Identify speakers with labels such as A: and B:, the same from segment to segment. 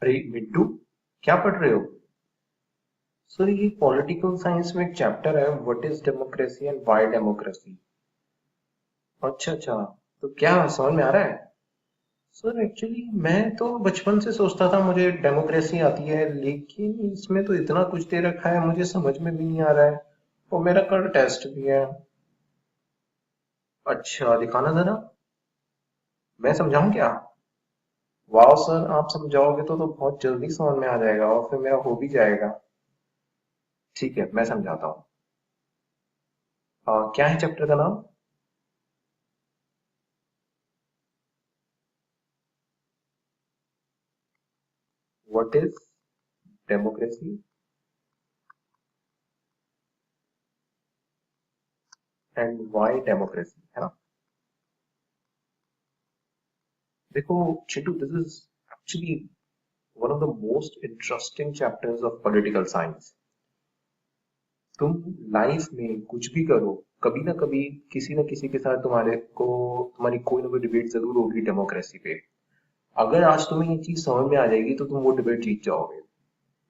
A: अरे मिंटू, क्या पढ़ रहे हो? सर ये पॉलिटिकल साइंस में एक चैप्टर है, what is democracy and why democracy. अच्छा अच्छा। तो क्या समझ में आ रहा है? सर एक्चुअली मैं तो बचपन से सोचता था मुझे डेमोक्रेसी आती है, लेकिन इसमें तो इतना कुछ दे रखा है, मुझे समझ में भी नहीं आ रहा है। और मेरा कल टेस्ट भी है। अच्छा, दिखाना जरा। मैं समझाऊं क्या? वाह सर, आप समझाओगे तो बहुत जल्दी समझ में आ जाएगा और फिर मेरा हो भी जाएगा। ठीक है, मैं समझाता हूँ। क्या है चैप्टर का नाम? What is democracy and why democracy, है ना? देखो Chintu, this is actually one of the most interesting chapters of political science. तुम लाइफ में कुछ भी करो, कभी ना कभी किसी न किसी के साथ तुम्हारी कोई ना कोई डिबेट जरूर होगी डेमोक्रेसी पे। अगर आज तुम्हें ये चीज समझ में आ जाएगी तो तुम वो डिबेट जीत जाओगे।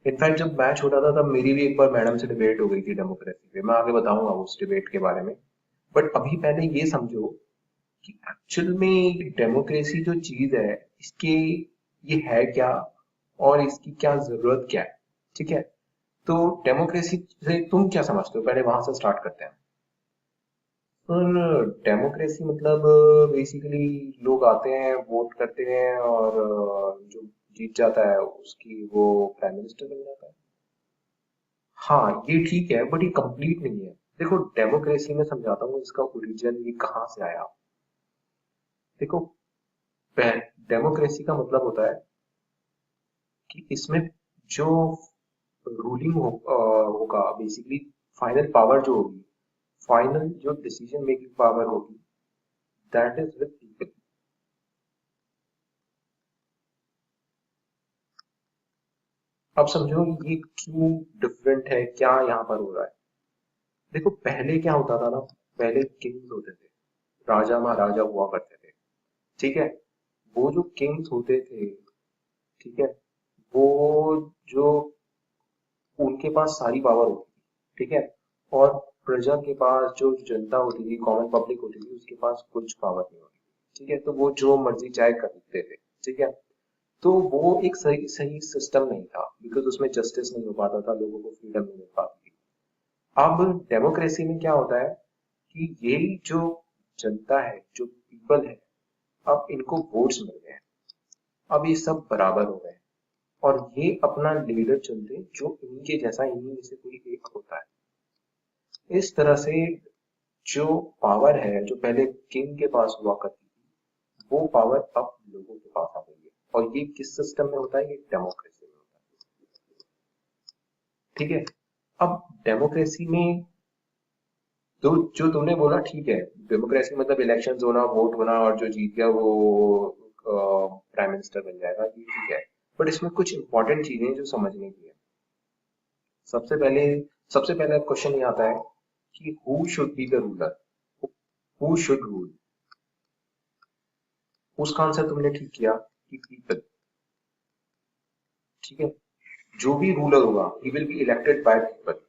A: इनफैक्ट जब मैं छोटा था तब मेरी भी एक बार मैडम से डिबेट हो गई थी डेमोक्रेसी पे। मैं आगे बताऊंगा उस डिबेट के बारे में। बट अभी पहले ये समझो कि एक्चुअल में डेमोक्रेसी जो चीज है, इसके ये है क्या और इसकी क्या जरूरत क्या है। ठीक है, तो डेमोक्रेसी से तुम क्या समझते हो, पहले वहां से स्टार्ट करते हैं। और डेमोक्रेसी मतलब बेसिकली लोग आते हैं, वोट करते हैं और जो जीत जाता है उसकी वो प्राइम मिनिस्टर बन जाता है। हाँ ये ठीक है, बट ये कंप्लीट नहीं है। देखो डेमोक्रेसी में समझाता हूँ इसका ओरिजिन ये कहाँ से आया। देखो, डेमोक्रेसी का मतलब होता है कि इसमें जो रूलिंग होगा, बेसिकली फाइनल पावर जो होगी, फाइनल जो डिसीजन मेकिंग पावर होगी, दैट इज विद पीपल। अब समझो ये क्यों डिफरेंट है, क्या यहाँ पर हो रहा है। देखो पहले क्या होता था ना, पहले किंग्स होते थे, राजा महाराजा हुआ करते थे। ठीक है, वो जो किंग्स होते थे, ठीक है, वो जो उनके पास सारी पावर होती थी, ठीक है, और प्रजा के पास जो जनता होती थी, कॉमन पब्लिक होती थी, उसके पास कुछ पावर नहीं होती थी। ठीक है, तो वो जो मर्जी चाहे करते थे। ठीक है, तो वो एक सही सही सिस्टम नहीं था, बिकॉज उसमें जस्टिस नहीं हो पाता था, लोगों को फ्रीडम नहीं मिल पाती थी। अब डेमोक्रेसी में क्या होता है कि यही जो जनता है, जो पीपल है, अब इनको वोट्स मिल गए हैं। अब ये सब बराबर हो गए हैं और ये अपना लीडर चुनते हैं जो इन्हीं के जैसा, इन्हीं में से कोई एक होता है। इस तरह से जो पावर है जो पहले किंग के पास हुआ करती थी, वो पावर अब लोगों के पास आ गई है। और ये किस सिस्टम में होता है? ये डेमोक्रेसी में होता है। ठीक है, अब डेमोक्रेसी में तो जो तुमने बोला ठीक है, डेमोक्रेसी मतलब इलेक्शंस होना, वोट होना और जो जीत गया वो प्राइम मिनिस्टर बन जाएगा, ये ठीक है। बट इसमें कुछ इंपॉर्टेंट चीजें जो समझने की है। सबसे पहले सबसे पहला क्वेश्चन ये आता है कि who should be the ruler, who should rule. उसका आंसर तुमने ठीक किया कि पीपल। ठीक है, जो भी रूलर होगा he will be elected by people.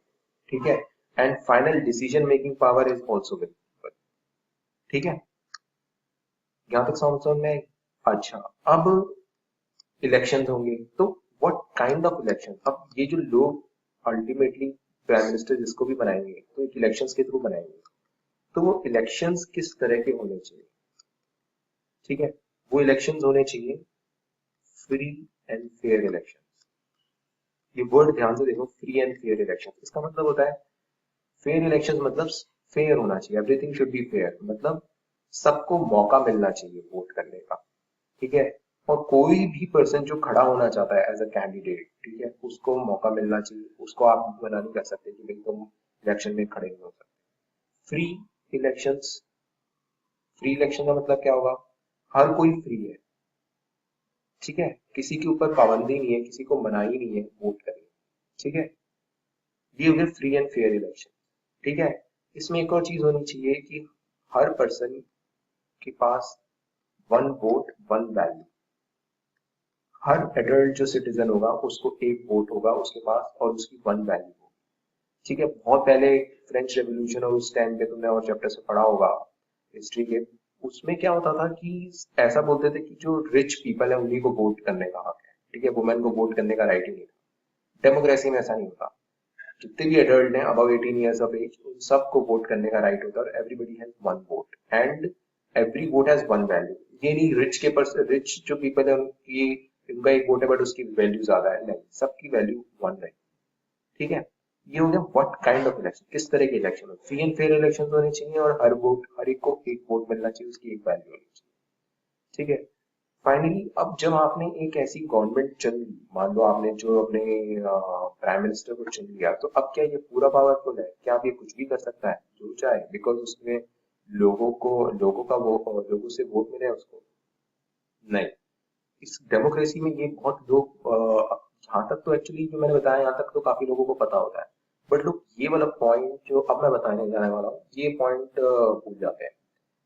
A: ठीक है, and final decision making power is also with people. ठीक है, यहां तक समझ में आई? अच्छा, अब इलेक्शंस होंगे तो व्हाट काइंड ऑफ इलेक्शन। अब ये जो लोग अल्टीमेटली प्राइम मिनिस्टर जिसको भी बनाएंगे तो एक इलेक्शंस के थ्रू बनाएंगे, तो वो इलेक्शंस किस तरह के होने चाहिए? ठीक है, वो इलेक्शंस होने चाहिए फ्री एंड फेयर इलेक्शन। ये वर्ड ध्यान से देखो, फ्री एंड फेयर इलेक्शन, इसका मतलब होता है फेयर इलेक्शन मतलब फेयर होना चाहिए, एवरीथिंग शुड बी फेयर, मतलब सबको मौका मिलना चाहिए वोट करने का। ठीक है, और कोई भी पर्सन जो खड़ा होना चाहता है एज अ कैंडिडेट, ठीक है, उसको मौका मिलना चाहिए, उसको आप मना नहीं कर सकते कि भाई तुम इलेक्शन में खड़े नहीं हो सकते। फ्री इलेक्शंस, फ्री इलेक्शन का मतलब क्या होगा? हर कोई फ्री है। ठीक है, किसी के ऊपर पाबंदी नहीं है, किसी को मनाही नहीं है वोट करने। ठीक है, ये हो गया फ्री एंड फेयर इलेक्शन। ठीक है, इसमें एक और चीज होनी चाहिए कि हर पर्सन के पास वन वोट वन वैल्यू। हर एडल्ट जो सिटीजन होगा उसको एक वोट होगा उसके पास और उसकी वन वैल्यू होगी। ठीक है, बहुत पहले फ्रेंच रेवोल्यूशन और उस टाइम पे तुमने और चैप्टर से पढ़ा होगा हिस्ट्री के, उसमें क्या होता था कि ऐसा बोलते थे कि जो रिच पीपल है उन्हीं को वोट करने का हक है। ठीक है, वुमेन को वोट करने का राइट ही नहीं था। डेमोक्रेसी में ऐसा नहीं होता। जितने भी एडल्ट हैं अबव 18 इयर्स ऑफ एज उन सबको वोट करने का राइट होता है और everybody has one vote and every vote has one value. ये नहीं रिच के पर्स रिच जो पीपल है उनकी उनका एक वोट है बट उसकी वैल्यू ज्यादा है, नहीं, सबकी वैल्यू वन है। ठीक है, ये हो गया व्हाट काइंड ऑफ इलेक्शन, किस तरह के इलेक्शन हो। फ्री एंड फेयर इलेक्शन होने चाहिए और हर एक को एक वोट मिलना चाहिए, उसकी एक वैल्यू होनी चाहिए। ठीक है, फाइनली अब जब आपने एक ऐसी गवर्नमेंट चुन ली, मान लो आपने जो अपने प्राइम मिनिस्टर को चुन लिया, तो अब क्या ये पूरा पावरफुल है? क्या अब ये कुछ भी कर सकता है जो चाहे बिकॉज उसमें लोगों से वोट मिले हैं उसको? नहीं। इस डेमोक्रेसी में ये बहुत लोग यहाँ तक तो एक्चुअली जो मैंने बताया यहाँ तक तो काफी लोगों को पता होता है, बट लोग ये वाला पॉइंट जो अब मैं बताने जाने वाला हूँ ये पॉइंट भूल जाते हैं।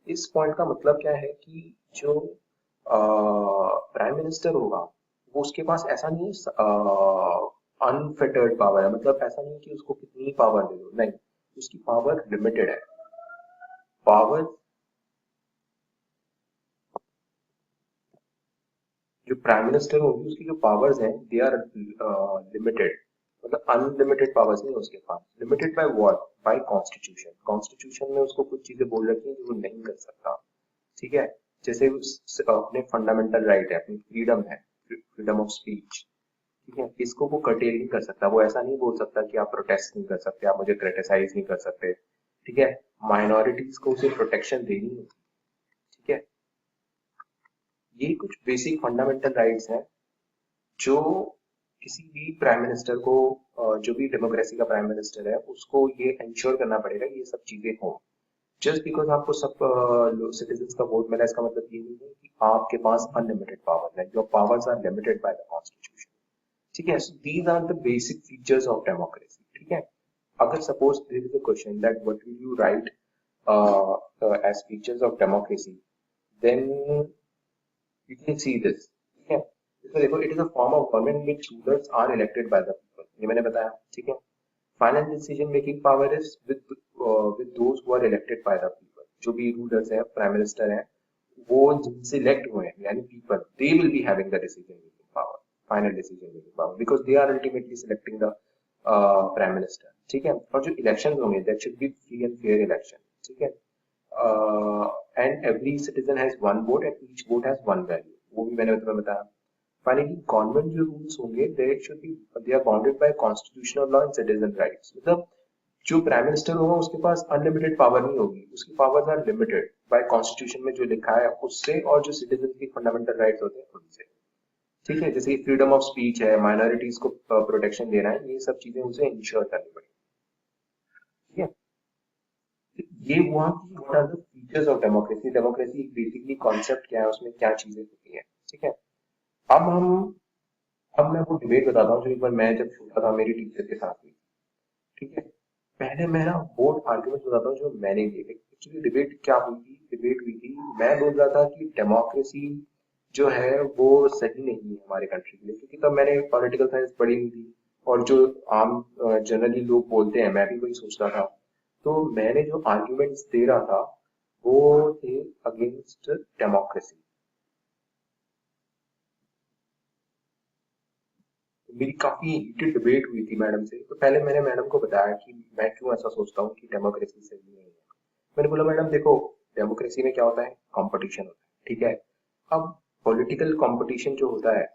A: इस पॉइंट का मतलब क्या है कि जो प्राइम मिनिस्टर होगा वो उसके पास ऐसा नहीं है अनफिटर्ड पावर है, मतलब ऐसा नहीं कि उसको कितनी पावर दे दो, नहीं, उसकी पावर लिमिटेड है। पावर जो प्राइम मिनिस्टर होगी उसकी जो पावर्स हैं दे आर लिमिटेड, मतलब अनलिमिटेड पावर्स नहीं है उसके पास। Limited by what? By constitution. Constitution में उसको कुछ चीजें बोल रखी है जो वो नहीं कर सकता। ठीक है, जैसे अपने फंडामेंटल राइट है, अपनी फ्रीडम है, फ्रीडम ऑफ स्पीच। ठीक है, इसको वो कर्टेल नहीं कर सकता। वो ऐसा नहीं बोल सकता कि आप प्रोटेस्ट नहीं कर सकते, आप मुझे क्रिटिसाइज नहीं कर सकते। ठीक है, माइनॉरिटीज को उसे प्रोटेक्शन देनी होती। ठीक है, ये कुछ बेसिक फंडामेंटल राइट्स हैं जो किसी भी प्राइम मिनिस्टर को जो भी डेमोक्रेसी का प्राइम मिनिस्टर है उसको ये इंश्योर करना पड़ेगा ये सब चीजें हों। जस्ट बिकॉज आपको सब सिटीजन का वोट मिला इसका मतलब ये नहीं है कि आपके पास अनलिमिटेड पावर है। Your powers are limited by the constitution. ठीक है, these are the basic features of democracy. ठीक है, अगर suppose there is a question that what will you write as features of democracy, then you can see this। ठीक है, इसमें देखो it is a form of government which rulers are elected by the people, ये मैंने बताया। ठीक है, final decision making power is with those who are elected by the people. जो भी रूलर्स हैं प्राइम मिनिस्टर हैं वो जिनसे इलेक्ट हुए हैं यानी people, they will be having the decision making power, final decision making power, because they are ultimately selecting the prime minister. ठीक है, और जो इलेक्शन होंगे that should be free and fair election. ठीक है, and every citizen has one vote and each vote has one value, वो भी मैंने तुम्हें बताया। फाइनली गवर्नमेंट जो रूल्स होंगे they should be they are bounded by constitutional law and citizen rights. मतलब जो प्राइम मिनिस्टर होगा उसके पास अनलिमिटेड पावर नहीं होगी, उसकी powers are limited by constitution में जो लिखा है उससे और जो सिटीजन की फंडामेंटल राइट्स होते हैं उनसे। ठीक है, जैसे फ्रीडम ऑफ स्पीच है, माइनॉरिटीज को प्रोटेक्शन देना है, ये सब चीजें उसे इंश्योर करनी पड़ेगी। ठीक है, ये हुआ कि what are the features of democracy. Democracy basically concept क्या है, उसमें क्या चीजें होती हैं। ठीक है, अब हम अब मैं वो डिबेट बताता हूँ जो एक बार मैं जब छोटा था मेरी टीचर के साथ हुई। ठीक है, पहले मैं ना वो आर्ग्यूमेंट बताता हूँ जो मैंने किए थे। एक्चुअली डिबेट क्या हुई थी? डिबेट हुई थी, मैं बोल रहा था कि डेमोक्रेसी जो है वो सही नहीं है हमारे कंट्री के लिए, क्योंकि तब मैंने पॉलिटिकल साइंस पढ़ी नहीं थी और जो आम जनरली लोग बोलते हैं मैं भी वही सोच रहा था। तो मैंने जो आर्ग्यूमेंट्स दे रहा था वो थे अगेंस्ट डेमोक्रेसी। मेरी काफी हीटेड डिबेट हुई थी मैडम से। तो पहले मैंने मैडम को बताया कि मैं क्यों ऐसा सोचता हूँ कि डेमोक्रेसी सही नहीं है। मैंने बोला मैडम देखो, डेमोक्रेसी में क्या होता है, कंपटीशन होता है। ठीक है, अब पॉलिटिकल कंपटीशन जो होता है,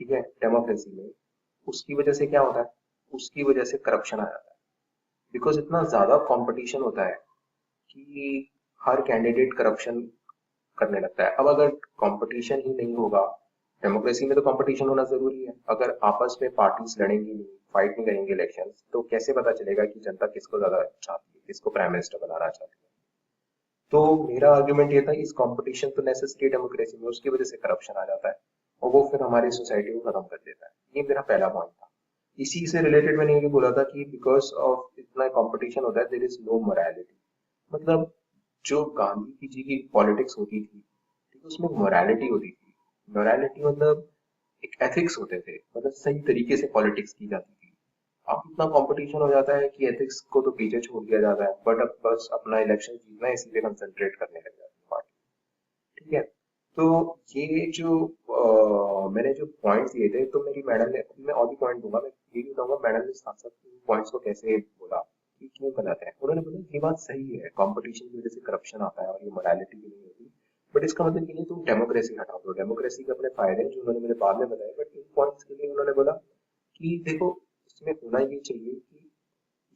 A: ठीक है, डेमोक्रेसी में उसकी वजह से क्या होता है, उसकी वजह से करप्शन आ जाता है। बिकॉज इतना ज्यादा कंपटीशन होता है कि हर कैंडिडेट करप्शन करने लगता है। अब अगर कंपटीशन ही नहीं होगा, डेमोक्रेसी में तो कंपटीशन होना जरूरी है, अगर आपस में पार्टीज लड़ेंगी नहीं, फाइट नहीं करेंगे इलेक्शन, तो कैसे पता चलेगा कि जनता किसको ज्यादा चाहती है, किसको प्राइम मिनिस्टर बनाना चाहती है। तो मेरा आर्ग्यूमेंट ये था इस कंपटीशन तो नेसेसरी डेमोक्रेसी में, उसकी वजह से करप्शन आ जाता है और वो फिर हमारी सोसाइटी को खत्म कर देता है। ये मेरा पहला पॉइंट था। इसी से रिलेटेड मैंने ये भी बोला था कि बिकॉज ऑफ इतना कंपटीशन होता है देयर इज नो मोरालिटी। मतलब जो गांधी जी की पॉलिटिक्स होती थी, ठीक है, उसमें मोरालिटी होती थी। मोरालिटी मतलब एक एथिक्स होते थे, मतलब सही तरीके से पॉलिटिक्स की जाती थी। अब इतना कंपटीशन हो जाता है कि एथिक्स को तो पीछे छोड़ दिया जाता है, बट अब बस अपना इलेक्शन जीतना है इसी पे कंसंट्रेट करने लग जाती है पार्टी। ठीक है। तो ये जो मैंने जो पॉइंट्स दिए थे, तो मेरी मैडम ने, मैं और भी पॉइंट दूंगा, मैं ये भी बताऊंगा मैडम ने साथ साथ पॉइंट्स को कैसे बोला कि क्यों गलत है। उन्होंने बोला ये बात सही है, कंपटीशन की वजह से करप्शन आता है और ये मोरालिटी भी नहीं होती, बट इसका मतलब ये नहीं तुम डेमोक्रेसी हटाओ दो। डेमोक्रेसी के अपने फायदे हैं जो उन्होंने मुझे बाद में बताया, बट इन पॉइंट्स के लिए उन्होंने बोला कि देखो इसमें होना ये चाहिए कि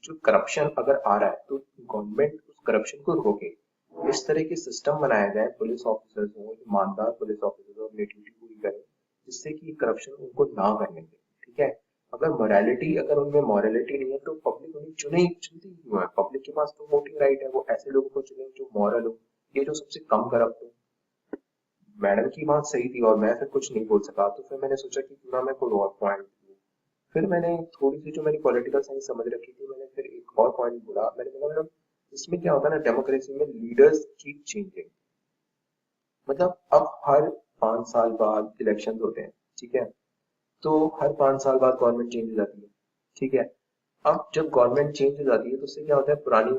A: जो करप्शन अगर आ रहा है तो गवर्नमेंट उस करप्शन को रोके। इस तरह के सिस्टम बनाया जाए, पुलिस ऑफिसर्स हो, ईमानदार पुलिस ऑफिसर और ड्यूटी पूरी करें, जिससे कि करप्शन उनको ना करने दे। ठीक है। अगर मोरालिटी, अगर उनमें मॉरलिटी नहीं है तो पब्लिक उन्हें चुनती ही क्यों है? पब्लिक के पास तो वोटिंग राइट है, वो ऐसे लोगों को चुने जो मॉरल हो, ये जो सबसे कम करप्ट हो। मैडम की बात सही थी और मैं फिर कुछ नहीं बोल सका, तो फिर मैंने सोचा कि क्यों ना मैं कोई और पॉइंट दूं। फिर मैंने थोड़ी सी जो मेरी पॉलिटिकल साइंस समझ रखी थी, मैंने फिर एक और पॉइंट बोला। मैंने बोला मैडम इसमें क्या होता है ना, डेमोक्रेसी में लीडर्स कीप चेंजिंग। मतलब अब हर 5 साल बाद इलेक्शन होते हैं। ठीक है। तो हर 5 साल बाद गवर्नमेंट चेंज हो जाती है। ठीक है। अब जब गवर्नमेंट चेंज हो जाती है तो उससे क्या होता है, पुरानी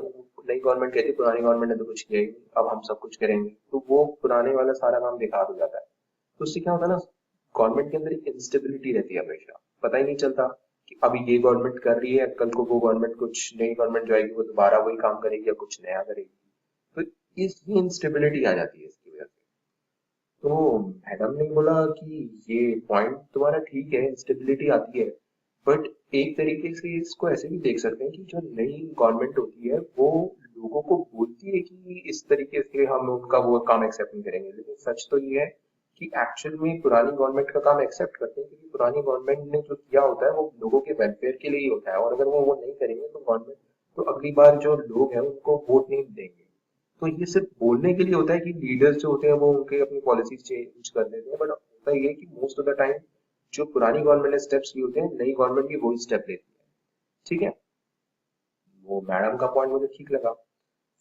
A: नई गवर्नमेंट कहती है पुरानी गवर्नमेंट ने तो कुछ किया ही नहीं, अब हम सब कुछ करेंगे, तो वो पुराने वाला सारा काम बेकार हो जाता है। तो उससे क्या होता है ना, गवर्नमेंट के अंदर एक इंस्टेबिलिटी रहती है हमेशा, पता ही नहीं चलता कि अभी ये गवर्नमेंट कर रही है, कल को वो गवर्नमेंट, कुछ नई गवर्नमेंट जो आएगी वो दोबारा वही काम करेगी या कुछ नया करेगी। तो ये इंस्टेबिलिटी आ जाती है इसकी वजह से। तो मैडम ने बोला कि ये पॉइंट तुम्हारा ठीक है, इंस्टेबिलिटी आती है, बट एक तरीके से इसको ऐसे भी देख सकते हैं कि जो नई गवर्नमेंट होती है वो लोगों को बोलती है कि इस तरीके से हम उनका वो काम एक्सेप्ट नहीं करेंगे, लेकिन सच तो ये है कि एक्चुअल में पुरानी गवर्नमेंट का काम एक्सेप्ट करते हैं, क्योंकि पुरानी गवर्नमेंट ने जो किया होता है वो लोगों के वेलफेयर के लिए ही होता है, और अगर वो नहीं करेंगे तो गवर्नमेंट, तो अगली बार जो लोग हैं उनको वोट नहीं देंगे। तो ये सिर्फ बोलने के लिए होता है कि लीडर्स जो होते हैं वो उनके अपनी पॉलिसीज चेंज कर देते हैं, बट होता ये है कि मोस्ट ऑफ द टाइम जो पुरानी गवर्नमेंट ने स्टेप्स लिए होते हैं, नई गवर्नमेंट भी वही स्टेप लेती है। ठीक है। वो मैडम का पॉइंट मुझे ठीक लगा।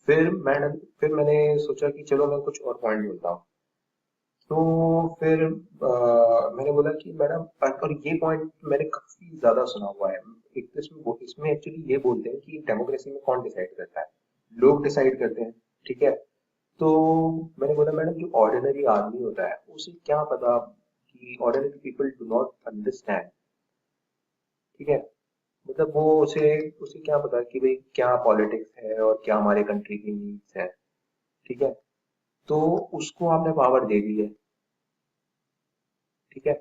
A: फिर मैंने सोचा कि चलो मैं कुछ और पॉइंट बोलता हूँ। तो फिर मैंने बोला कि मैडम, और ये पॉइंट मैंने काफी ज्यादा सुना हुआ है। एक तो इसमें एक्चुअली ये बोलते हैं कि डेमोक्रेसी में कौन डिसाइड करता है, लोग डिसाइड करते हैं। ठीक है। तो मैंने बोला मैडम जो ऑर्डिनरी आदमी होता है उसे क्या पता, कि ordinary people do not understand. ठीक है। मतलब वो उसे उसे क्या पता कि भाई क्या पॉलिटिक्स है और क्या हमारे कंट्री की नीड्स है। ठीक है। तो उसको आपने पावर दे दी है। ठीक है।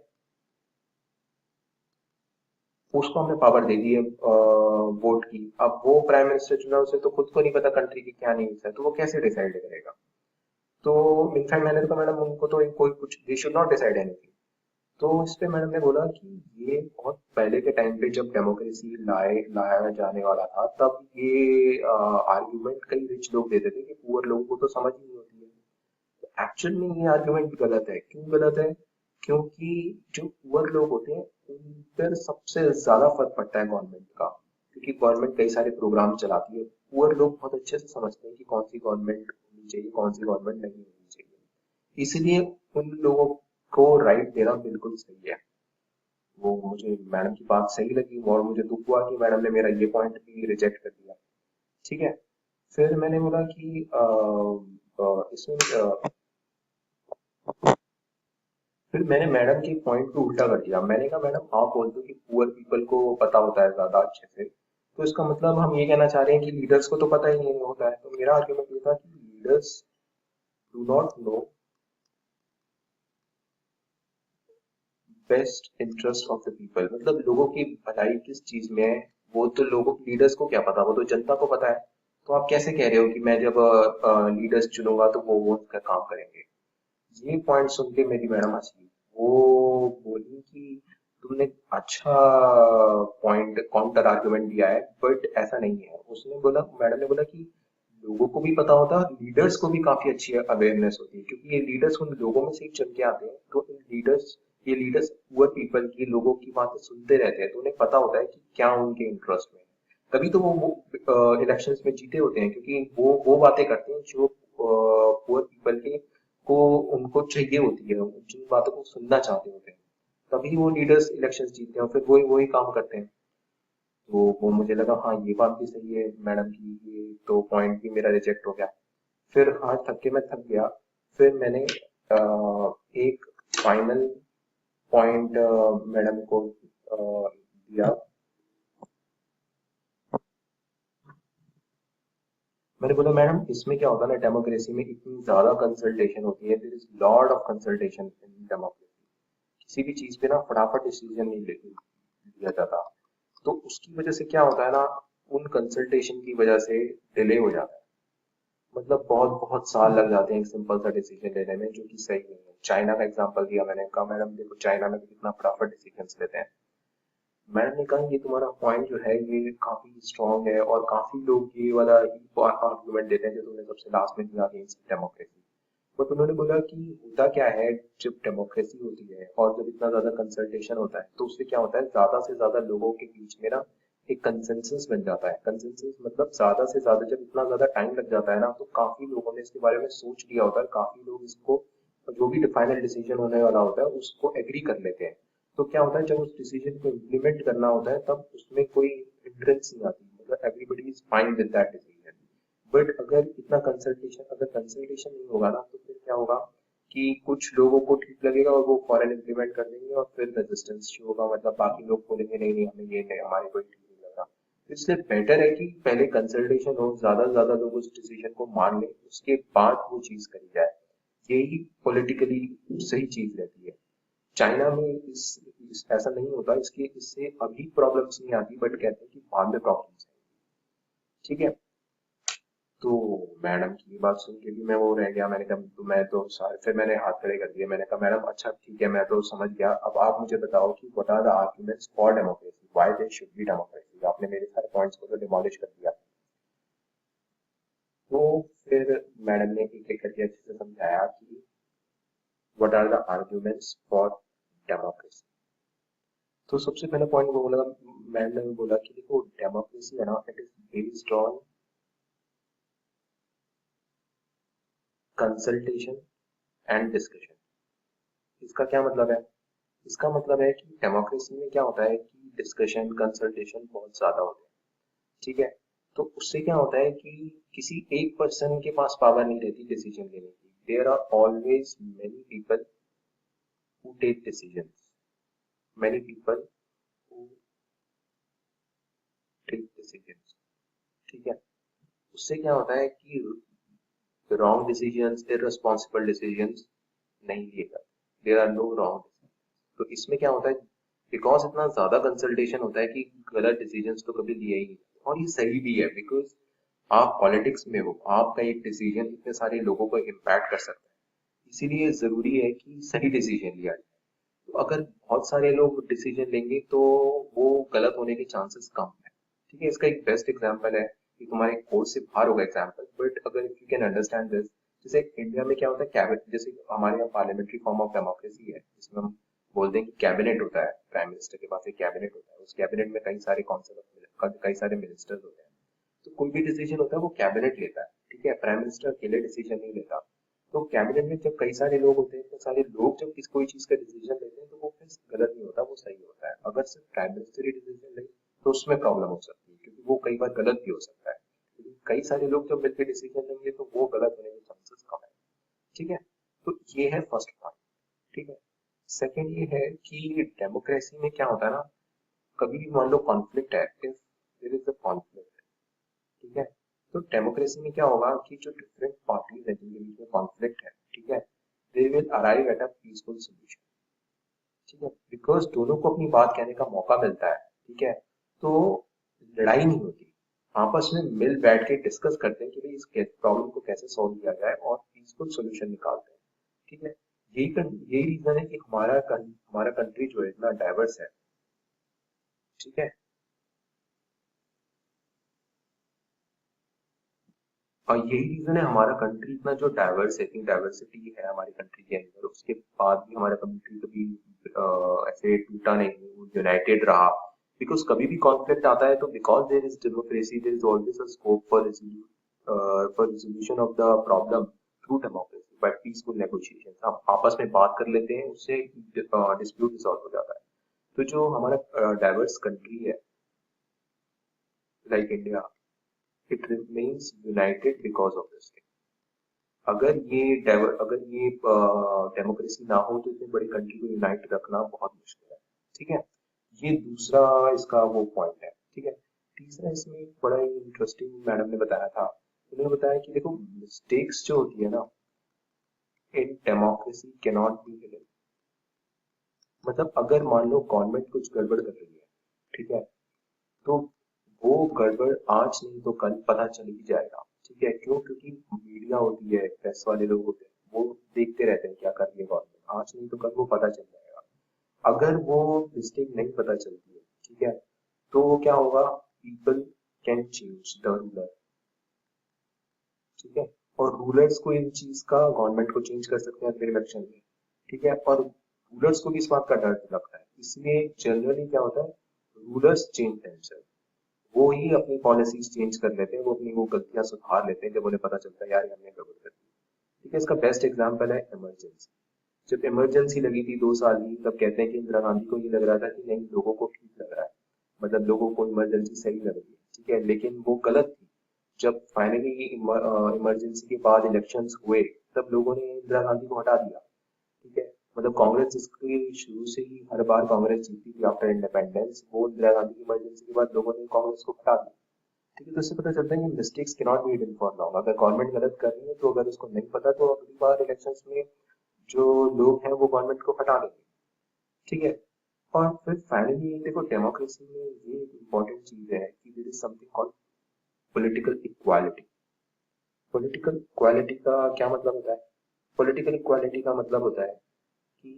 A: उसको हमने पावर दे दी है वोट की। अब वो प्राइम मिनिस्टर चुना, उसे तो खुद को नहीं पता कंट्री की क्या नीड्स है, तो वो कैसे डिसाइड करेगा? तो इनफैक्ट मैंने तो कहा मैडम उनको तो कोई कुछ, they should not decide anything. तो इस पे मैडम ने बोला कि ये बहुत पहले के टाइम पे जब डेमोक्रेसी लाया जाने वाला था, तब ये आर्ग्यूमेंट कई रिच लोग देते थे कि पुअर लोगों को तो समझ ही नहीं होती है। एक्चुअल में ये आर्ग्यूमेंट गलत है। क्यों गलत है? क्योंकि जो पुअर लोग होते हैं उन पर सबसे ज्यादा फर्क पड़ता है गवर्नमेंट का, क्योंकि गवर्नमेंट कई सारे प्रोग्राम चलाती है। पुअर लोग बहुत अच्छे से समझते हैं कि कौन सी गवर्नमेंट होनी चाहिए, कौन सी गवर्नमेंट नहीं होनी चाहिए। इसलिए उन लोगों को राइट देना बिल्कुल सही है। वो मुझे मैडम की बात सही लगी और मुझे दुख हुआ कि मैडम ने मेरा ये पॉइंट भी रिजेक्ट कर दिया। ठीक है। फिर मैंने बोला कि इसमें फिर मैंने मैडम के पॉइंट को उल्टा कर दिया। मैंने कहा मैडम आप बोल दो कि पुअर पीपल को पता होता है ज्यादा अच्छे से, तो इसका मतलब हम ये कहना चाह रहे हैं कि लीडर्स को तो पता ही नहीं होता है। तो मेरा आर्ग्यूमेंट ये था कि leaders do not know best interest of the people, मतलब लोगों की भलाई किस चीज में है, वो तो लोगों, लीडर्स को क्या पता, वो तो जनता को पता है। तो आप कैसे कह रहे हो कि मैं जब लीडर्स चुनूंगा तो वो उसका काम करेंगे? ये पॉइंट सुन के मेरी मैडम हंसी। वो बोली कि तुमने अच्छा पॉइंट काउंटर आर्गुमेंट दिया है, बट ऐसा नहीं है। उसने बोला, मैडम ने बोला कि लोगों को भी पता होता है, लीडर्स को भी काफी अच्छी अवेयरनेस होती है, क्योंकि ये लीडर्स उन लोगों में से ही चुन के आते हैं। तो ये लीडर्स पुअर पीपल की, लोगों की बातें सुनते रहते हैं, तो उन्हें पता होता है कि क्या उनके इंटरेस्ट में है। तभी तो वो इलेक्शंस में जीते होते हैं, क्योंकि वो बातें करते हैं जो पुअर पीपल के को उनको चाहिए होती है, जिन बातों को सुनना चाहते होते हैं। तभी वो लीडर्स इलेक्शंस जीतते हैं और फिर वही वही काम करते हैं। तो वो मुझे लगा हाँ ये बात भी सही है मैडम की, ये तो पॉइंट भी मेरा रिजेक्ट हो गया। फिर हाँ थक के मैं थक गया। फिर मैंने एक फाइनल पॉइंट मैडम को दिया। मैंने बोला मैडम इसमें क्या होता है ना, डेमोक्रेसी में इतनी ज्यादा कंसल्टेशन होती है, there is lot of consultation in democracy. किसी भी चीज पे ना फटाफट डिसीजन नहीं लिया जाता। तो उसकी वजह से क्या होता है ना, उन कंसल्टेशन की वजह से डिले हो जाता है। मतलब बहुत बहुत साल लग जाते हैं एक सिंपल सा डिसीजन लेने में, जो कि सही नहीं है। चाइना का एग्जांपल दिया मैंने, कहा मैडम देखो चाइना में कितना फटाफट डिसीजन लेते हैं। मैडम ने कहा ये तुम्हारा पॉइंट जो है ये काफी स्ट्रांग है, और काफी लोग ये वाला आर्गुमेंट देते हैं जो तुमने सबसे लास्ट में दिया अगेंस्ट डेमोक्रेसी। बट उन्होंने बोला कि होता क्या है, जब डेमोक्रेसी होती है और जब इतना ज्यादा कंसल्टेशन होता है तो उससे क्या होता है, ज्यादा से ज्यादा लोगों के बीच में ना एक कंसेंसस बन जाता है। कंसेंसस मतलब ज्यादा से ज्यादा, जब इतना ज्यादा टाइम लग जाता है ना, तो काफी लोगों ने इसके बारे में सोच लिया होता है, काफी लोग इसको जो भी फाइनल डिसीजन होने वाला होता है उसको एग्री कर लेते हैं। तो क्या होता है, जब उस डिसीजन को इम्प्लीमेंट करना होता है तब उसमें कोई हिंड्रेंस नहीं आती, मतलब everybody is fine with that decision. But अगर कंसल्टेशन नहीं होगा ना, तो फिर क्या होगा कि कुछ लोगों को ठीक लगेगा और वो फौरन इम्प्लीमेंट कर देंगे, और फिर रेजिस्टेंस शुरू होगा, मतलब बाकी लोग बोलेंगे नहीं नहीं हमें ये नहीं, हमारे कोई ठीक नहीं लग रहा। तो इसलिए बेटर है कि पहले कंसल्टेशन हो, ज्यादा से ज्यादा लोग उस डिसीजन को मान लें, उसके बाद वो चीज करी जाए। यही पॉलिटिकली सही चीज रहती है। चाइना में ऐसा नहीं होता, इसके इससे अभी प्रॉब्लम्स नहीं आती, बट कहते हैं कि बाद में प्रॉब्लम्स है। ठीक है। तो मैडम की बात सुन के भी मैं वो रह गया, मैंने कहा तो मैं तो सारे, फिर मैंने हाथ खड़े कर दिए, मैंने कहा मैडम अच्छा ठीक है मैं तो समझ गया, अब आप मुझे बताओ कि what are the arguments for democracy, why there should be democracy. आपने मेरे सारे पॉइंट्स को तो डिमोलिश कर दिया। तो फिर मैडम ने एक एक करके अच्छे से समझाया कि what are the arguments for democracy. तो सबसे पहला पॉइंट वो बोला, मैम ने बोला कि देखो डेमोक्रेसी है ना, it is based on consultation and discussion. इसका क्या मतलब है? इसका मतलब है कि डेमोक्रेसी में क्या होता है कि डिस्कशन कंसल्टेशन बहुत ज्यादा होते हैं। ठीक है। तो उससे क्या होता है कि किसी एक पर्सन के पास पावर नहीं रहती डिसीजन लेने की, there are always many people who take decisions, many people who take decisions. ठीक है। उससे क्या होता है कि रॉन्ग डिसीजंस, इररेस्पॉन्सिबल डिसीजंस नहीं लिए जाते, देयर आर नो रॉन्ग। तो इसमें क्या होता है, बिकॉज इतना ज्यादा कंसल्टेशन होता है कि गलत डिसीजंस तो कभी लिए ही नहीं जाते। और ये सही भी है, बिकॉज आप पॉलिटिक्स में हो, आपका एक डिसीजन इतने सारे लोगों को इम्पैक्ट कर सकता है, इसीलिए जरूरी है कि सही डिसीजन लिया जाए। तो अगर बहुत सारे लोग डिसीजन लेंगे तो वो गलत होने के चांसेस कम है। ठीक है। इसका एक बेस्ट एग्जांपल है कि तुम्हारे कोर्स से बाहर होगा एग्जांपल, बट अगर if you can understand this, जैसे इंडिया में क्या होता है, कैबिनेट, जैसे हमारे यहाँ पार्लियामेंट्री फॉर्म ऑफ डेमोक्रेसी है, जिसमें हम बोलते हैं कि कैबिनेट होता है, प्राइम मिनिस्टर के पास एक कैबिनेट होता है, उस कैबिनेट में कई सारे कॉन्सेप्ट, कई सारे मिनिस्टर्स होते हैं। तो कोई भी डिसीजन होता है वो कैबिनेट लेता है। ठीक है। प्राइम मिनिस्टर अकेले डिसीजन नहीं लेता। तो कैबिनेट में जब कई सारे लोग होते हैं, तो सारे लोग जब कोई चीज का डिसीजन लेते हैं तो वो फिर गलत नहीं होता, वो सही होता है। अगर सिर्फ प्राइम मिनिस्टर ही डिसीजन ले तो उसमें प्रॉब्लम हो सकती है, क्योंकि वो कई बार गलत भी हो सकता है। लेकिन कई सारे लोग जब मिलकर डिसीजन लेंगे तो वो गलत होने के चांसेस कम है। ठीक है। तो ये है फर्स्ट पॉइंट। ठीक है। सेकेंड ये है कि डेमोक्रेसी में क्या होता है ना, कभी भी मान लो कॉन्फ्लिक्ट है, if there is a conflict, ठीक है, तो डेमोक्रेसी में क्या होगा कि जो डिफरेंट पार्टीज है जिनके बीच में कॉन्फ्लिक्ट है, ठीक है, they will arrive at a peaceful solution. ठीक है। बिकॉज दोनों को अपनी बात कहने का मौका मिलता है। ठीक है। तो लड़ाई नहीं होती, आपस में मिल बैठ के डिस्कस करते हैं कि भाई इस प्रॉब्लम को कैसे सॉल्व किया जाए और पीसफुल सोल्यूशन निकालते हैं। ठीक है। यही रीजन है कि हमारा कंट्री जो है इतना डाइवर्स है। ठीक है। और यही रीजन है हमारा कंट्री इतना जो डाइवर्स है, इतनी डाइवर्सिटी है हमारी कंट्री के अंदर, उसके बाद भी हमारा कंट्री कभी ऐसे टूटा नहीं, वो यूनाइटेड रहा। बिकॉज कभी भी कॉन्फ्लिक्ट आता है तो because there is democracy, there is always a scope for resolution of the problem through democracy. By peaceful negotiation, हम आपस में बात कर लेते हैं, उससे डिस्प्यूट रिजॉल्व हो जाता है। तो जो हमारा डाइवर्स कंट्री है like India, it remains United because of this thing. अगर ये डेमोक्रेसी ना हो तो इतनी बड़ी कंट्री को यूनाइट रखना बहुत मुश्किल है। ठीक है, ये दूसरा इसका वो पॉइंट है। ठीक है, तीसरा इसमें एक बड़ा ही इंटरेस्टिंग मैडम ने बताया था, उन्होंने बताया कि देखो मिस्टेक्स जो होती है ना in democracy can not be hidden. मतलब अगर मान लो गवर्नमेंट कुछ गड़बड़ कर रही है, ठीक है, तो वो गड़बड़ आज नहीं तो कल पता चल ही जाएगा। ठीक है, क्यों? क्योंकि मीडिया होती है, प्रेस वाले लोग होते हैं, वो देखते रहते हैं क्या कर रही है गवर्नमेंट, आज नहीं तो कल वो पता चल जाएगा। अगर वो मिस्टेक नहीं पता चलती है, ठीक है, तो क्या होगा? People can change the ruler. ठीक है, और रूलर्स को इन चीज का गवर्नमेंट को चेंज कर सकते हैं फिर इलेक्शन में। ठीक है, और रूलर्स को भी इस बात का डर लगता है, इसलिए जनरली क्या होता है, रूलर्स चेंज देमसेल्फ। वो ही अपनी पॉलिसीज चेंज कर लेते हैं, वो अपनी वो गलतियां सुधार लेते हैं जब उन्हें पता चलता है यार ये हमने गड़बड़ कर दी। ठीक है, इसका बेस्ट एग्जांपल है इमरजेंसी। जब इमरजेंसी लगी थी 2 साल की, तब कहते हैं कि इंदिरा गांधी को ये लग रहा था कि नहीं लोगों को ठीक लग रहा है, मतलब लोगों को इमरजेंसी सही लग रही है। ठीक है, लेकिन वो गलत थी। जब फाइनली इमरजेंसी के बाद इलेक्शंस हुए, तब लोगों ने इंदिरा गांधी को हटा दिया। ठीक है, मतलब कांग्रेस जिसकी शुरू से ही हर बार कांग्रेस जीती थी आफ्टर इंडिपेंडेंस, वो इंदिरा गांधी की इमरजेंसी के बाद लोगों ने कांग्रेस को हटा दिया। ठीक है, तो इससे पता चलता है कि mistakes can not be hidden for long. अगर गवर्नमेंट गलत कर रही है तो अगर उसको नहीं पता तो अगली बार इलेक्शंस में जो लोग हैं वो गवर्नमेंट को हटा देंगे। ठीक है, और फिर फाइनली देखो डेमोक्रेसी में ये इंपॉर्टेंट चीज है कि there is something called political equality. Political equality का क्या मतलब होता है? पॉलिटिकल इक्वालिटी का मतलब होता है कि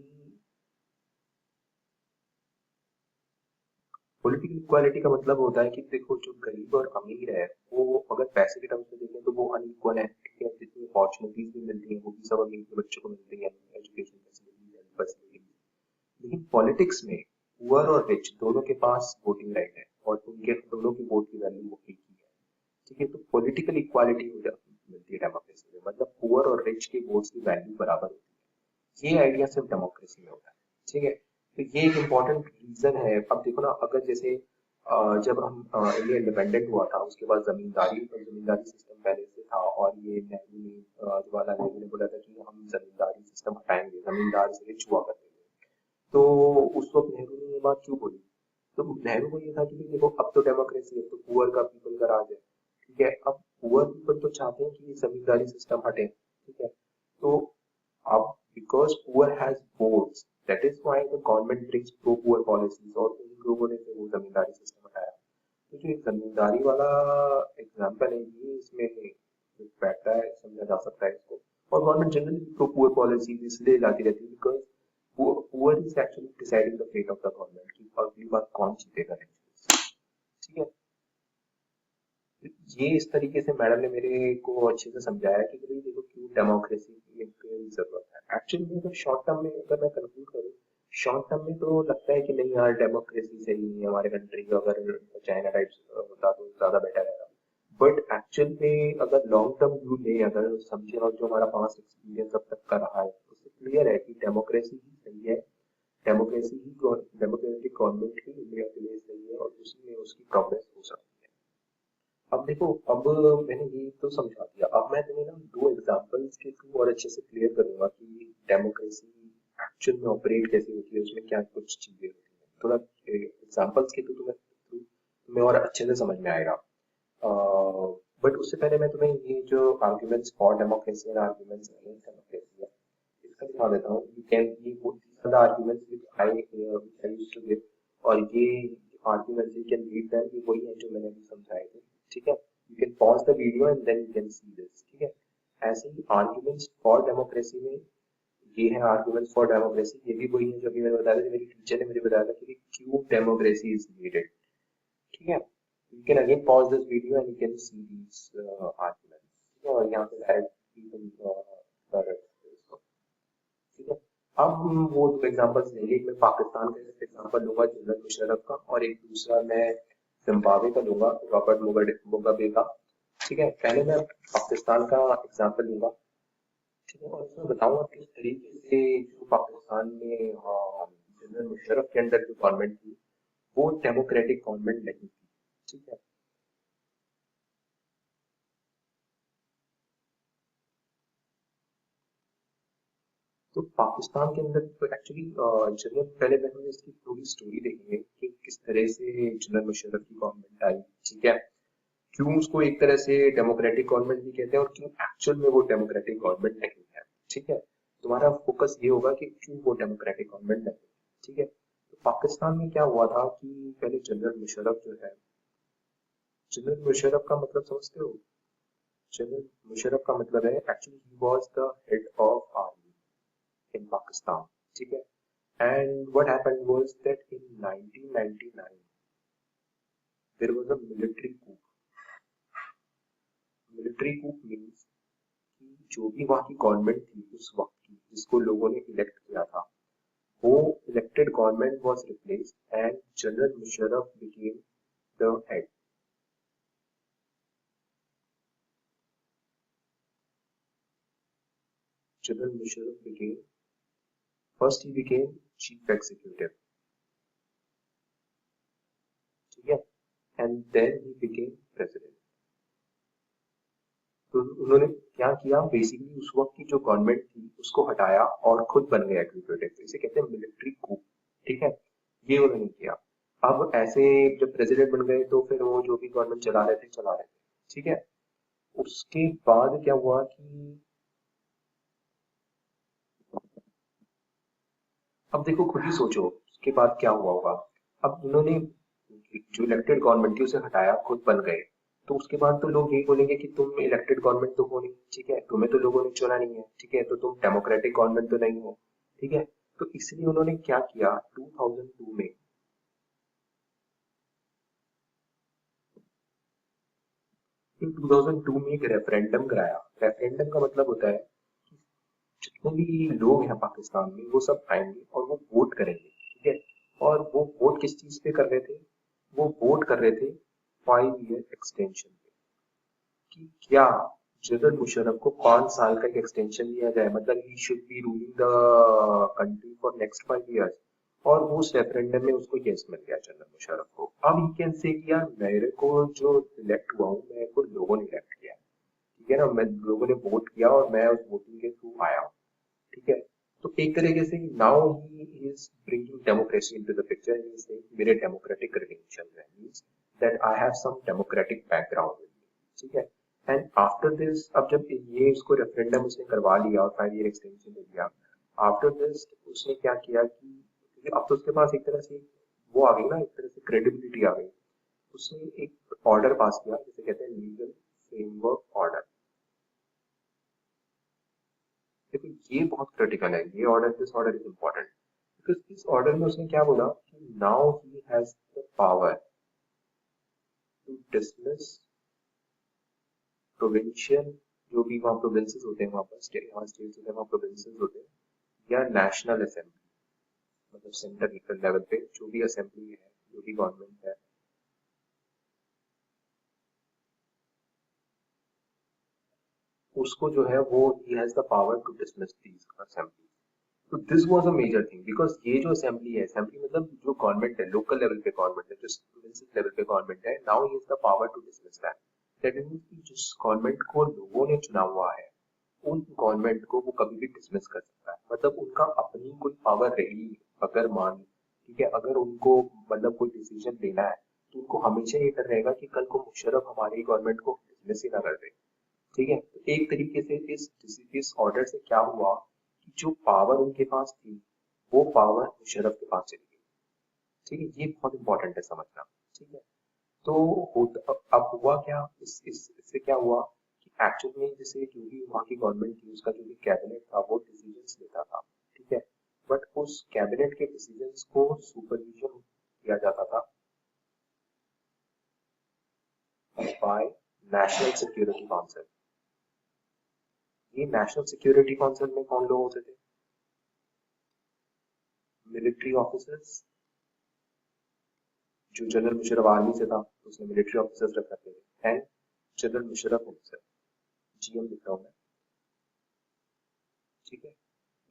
A: पॉलिटिकल इक्वालिटी का मतलब होता है कि देखो जो गरीब और अमीर है वो अगर पैसे के टर्म्स में देखें तो वो अनइक्वल है। ठीक है, जितनी अपॉर्चुनिटीज भी मिलती है वो भी सब अमीर के बच्चों को मिलती है, एजुकेशन फैसिलिटीज। लेकिन पॉलिटिक्स में पुअर और रिच दोनों के पास वोटिंग राइट है और उनके दोनों की वोट की वैल्यू वो एक ही है। ठीक है, तो पॉलिटिकल इक्वालिटी हो जाती मिलती है डेमोक्रेसी में, मतलब पुअर और रिच के वोट्स की वैल्यू बराबर होती है। ये आइडिया सिर्फ डेमोक्रेसी में होता है। ठीक है, तो ये एक इम्पोर्टेंट रीजन है। अब देखो ना, अगर जैसे जब हम इंडिया इंडिपेंडेंट हुआ था उसके बाद जमींदारी सिस्टम पहले से था, और ये नेहरू ने जवाहरलाल नेहरू ने बोला था कि हम जमींदारी सिस्टम हटाएंगे, जमींदार से रिच हुआ करते थे। तो उस वक्त नेहरू ने ये बात क्यों बोली? तो नेहरू को ये था कि भाई देखो अब तो डेमोक्रेसी है, तो पुअर का पीपल का राज है। ठीक है, अब पुअर पीपल तो चाहते हैं कि ये जमींदारी सिस्टम हटे। ठीक है, तो अब because poor has votes, that is why the government brings pro poor policies, और उन लोगों ने फिर वो जमींदारी सिस्टम हटाया। तो जो एक जमींदारी वाला एग्जाम्पल है ये इसमें बैठता है, समझा जा सकता है इसको। और government generally pro poor policy इसलिए लाती रहती है because poor is actually deciding the fate of the government की अगली बार कौन जीतेगा next। ठीक है, ये इस तरीके से मैडम ने मेरे को अच्छे से समझाया कि भाई देखो क्यों डेमोक्रेसी की एक जरूरत है। एक्चुअली में अगर शॉर्ट टर्म में अगर मैं कंक्लूड करूँ, शॉर्ट टर्म में तो लगता है कि नहीं यार डेमोक्रेसी सही नहीं है हमारे कंट्री का, अगर चाइना टाइप होता तो ज्यादा बेटर रहता। बट एक्चुअल में अगर लॉन्ग टर्म व्यू लें, अगर समझे, और जो हमारा पास्ट एक्सपीरियंस अब तक का रहा है, उससे क्लियर है कि डेमोक्रेसी ही सही है। डेमोक्रेसी ही डेमोक्रेटिक गवर्नमेंट ही इंडिया के लिए सही है, और उसी में उसकी प्रोग्रेस हो सकती है। अब देखो, अब मैंने ये तो समझा दिया, अब मैं तुम्हें ना दो एग्जांपल्स के थ्रू और अच्छे से क्लियर करूंगा कि डेमोक्रेसी एक्चुअल में ऑपरेट कैसे होती है, उसमें क्या कुछ चीजें होती हैं। थोड़ा एग्जांपल्स के थ्रू तुम्हें और अच्छे से समझ में आएगा। बट उससे पहले मैं तुम्हें ये जो arguments for democracy and arguments against democracy है इसका दिखा देता हूँ। यू कैन ये वो these are the arguments which I used to give, और ये arguments you can read them, ये वही है जो मैंने अभी समझाए थे। ठीक है, you can pause the video and then you can see this. ठीक है, ऐसे ही आर्ग्यूमेंट्स फॉर डेमोक्रेसी में ये है आर्ग्यूमेंट्स फॉर डेमोक्रेसी, ये भी वही है जो अभी मैंने बताया था, मेरी टीचर ने मुझे बताया था कि क्यों डेमोक्रेसी इज नीडेड। ठीक है, you can again pause this video and you can see these arguments। ठीक है, और यहाँ पे डायरेक्टली तुम कर रहे हो इसको। ठीक है, अब हम वो दो एग्जांपल्स लेंगे, एक मैं पाकिस्तान का एग्जांपल लूंगा जनरल मुशर्रफ का, और एक दूसरा मैं जिम्बाब्वे का लूंगा रॉबर्ट मुगाबे का। ठीक है, पहले मैं पाकिस्तान का एग्जांपल लूंगा। ठीक है, और इसमें बताऊंगा किस तरीके से जो पाकिस्तान में जनरल मुशर्रफ के अंदर जो गवर्नमेंट थी वो डेमोक्रेटिक गवर्नमेंट नहीं थी। ठीक है, तो पाकिस्तान के अंदर तो एक्चुअली जनरल पहले मैंने इसकी थोड़ी स्टोरी देखी है कि किस तरह से जनरल मुशर्रफ की गवर्नमेंट आई। ठीक है, क्यों उसको एक तरह से डेमोक्रेटिक गवर्नमेंट भी कहते हैं और क्यों एक्चुअल में वो डेमोक्रेटिक गवर्नमेंट नहीं है। ठीक है, तुम्हारा फोकस ये होगा कि क्यों वो डेमोक्रेटिक गवर्नमेंट नहीं है। ठीक है, तो पाकिस्तान में क्या हुआ था कि पहले जनरल मुशर्रफ जो है, जनरल मुशर्रफ का मतलब समझते हो? जनरल मुशर्रफ का मतलब है actually he was the head of army इन पाकिस्तान। ठीक है, and what happened was that in 1999 there was a military coup. Military coup means कि जो भी वहाँ की गवर्नमेंट थी उस वक्त की जिसको लोगों ने इलेक्ट किया था, वो elected government was replaced and general Musharraf became the head. General Musharraf became, first he became chief executive. ठीक है, and then he became president. तो उन्होंने क्या किया, बेसिकली उस वक्त की जो गवर्नमेंट थी उसको हटाया और खुद बन गए एग्जीक्यूटिव। इसे कहते हैं मिलिट्री coup। ठीक है, ये उन्होंने किया। अब ऐसे जब प्रेसिडेंट बन गए तो फिर वो जो भी गवर्नमेंट चला रहे थे चला रहे थे। ठीक है, उसके बाद क्या हुआ कि अब देखो खुद ही सोचो उसके बाद क्या हुआ होगा। अब उन्होंने जो इलेक्टेड गवर्नमेंट थी उसे हटाया, खुद बन गए। तो उसके बाद तो लोग यही बोलेंगे कि तुम इलेक्टेड गवर्नमेंट तो हो नहीं। ठीक है, तुम्हें तो लोगों ने चुना नहीं है। ठीक है, तो तुम डेमोक्रेटिक गवर्नमेंट तो नहीं हो। ठीक है, तो इसलिए उन्होंने क्या किया 2002 में, इन 2002 में एक रेफरेंडम कराया। रेफरेंडम का मतलब होता है जितने भी लोग हैं पाकिस्तान में वो सब आएंगे और वो वोट करेंगे। ठीक है, और वो वोट किस चीज पे कर रहे थे, वो वोट कर रहे थे 5 ईयर एक्सटेंशन पे, कि क्या जनरल मुशर्रफ को 5 साल का एक एक्सटेंशन दिया जाए, मतलब he should be ruling the country for next 5 years. और वो उस रेफरेंडम में उसको यस मिल गया जनरल मुशर्रफ को। अब ही कैन से कि यार मेरे को जो इलेक्ट हुआ हूँ मेरे को लोगों ने इलेक्ट किया। ठीक है ना, मैं लोगों ने वोट किया और मैं उस वोटिंग के थ्रू आया हूँ। ठीक है, तो एक तरीके से now he is bringing democracy into the picture and he is saying मेरे डेमोक्रेटिक क्रेडेंशियल्स हैं, means that I have some democratic background with me. ठीक है, एंड आफ्टर दिस अब जब ये इसको रेफरेंडम उसने करवा लिया और 5 ईयर एक्सटेंशन दे दिया, आफ्टर दिस उसने क्या किया कि क्योंकि अब तो उसके पास एक तरह से वो आ गई ना, एक तरह से क्रेडिबिलिटी आ गई। उसने एक ऑर्डर पास किया जिसे कहते हैं लीगल फ्रेमवर्क ऑर्डर। देखो ये बहुत क्रिटिकल है, ये order, this order is important because इस ऑर्डर में उसने क्या बोला कि now he has the power to dismiss provincial, जो भी वहाँ प्रोविंसेस होते हैं, वहाँ पर स्टेट, वहाँ स्टेट्स होते हैं, वहाँ प्रोविंसेस होते हैं, या नेशनल असेंबली, मतलब सेंटर लेवल पे जो भी असेंबली है, जो भी गवर्नमेंट है, उसको जो है वो he has the power to dismiss these assembly. तो this was a major thing because ये जो असेंबली है, असेंबली मतलब जो गवर्नमेंट है, लोकल लेवल पे गवर्नमेंट है, जो प्रोविंशियल लेवल पे गवर्नमेंट है, now he has the power to dismiss that. That means कि जिस गवर्नमेंट को लोगों ने चुना हुआ है उन गवर्नमेंट को वो कभी भी डिसमिस कर सकता है, मतलब उनका अपनी कोई पावर रही अगर मान, ठीक है, अगर उनको मतलब कोई डिसीजन लेना है तो उनको हमेशा ये डर रहेगा कि कल को मुशर्रफ हमारी गवर्नमेंट को डिसमिस ही ना कर दे। ठीक है, तो एक तरीके से इस ऑर्डर से क्या हुआ कि जो पावर उनके पास थी वो पावर मुशर्रफ के पास चली गई। ठीक है, ये बहुत इंपॉर्टेंट है समझना। ठीक है, तो अब हुआ क्या, इससे क्या हुआ कि एक्चुअल में जैसे जो भी वहाँ की गवर्नमेंट थी उसका जो भी कैबिनेट था वो डिसीजंस लेता था। ठीक है, बट उस कैबिनेट के डिसीजंस को सुपरविजन किया जाता था बाय नेशनल सिक्योरिटी काउंसिल। ये नेशनल सिक्योरिटी काउंसिल में कौन लोग होते थे? मिलिट्री ऑफिसर्स, जो जनरल मुशर्रफ आर्मी से था तो उसने मिलिट्री ऑफिसर्स रख रखे थे, and general Musharraf himself, GM लिख रहा हूँ मैं। ठीक है।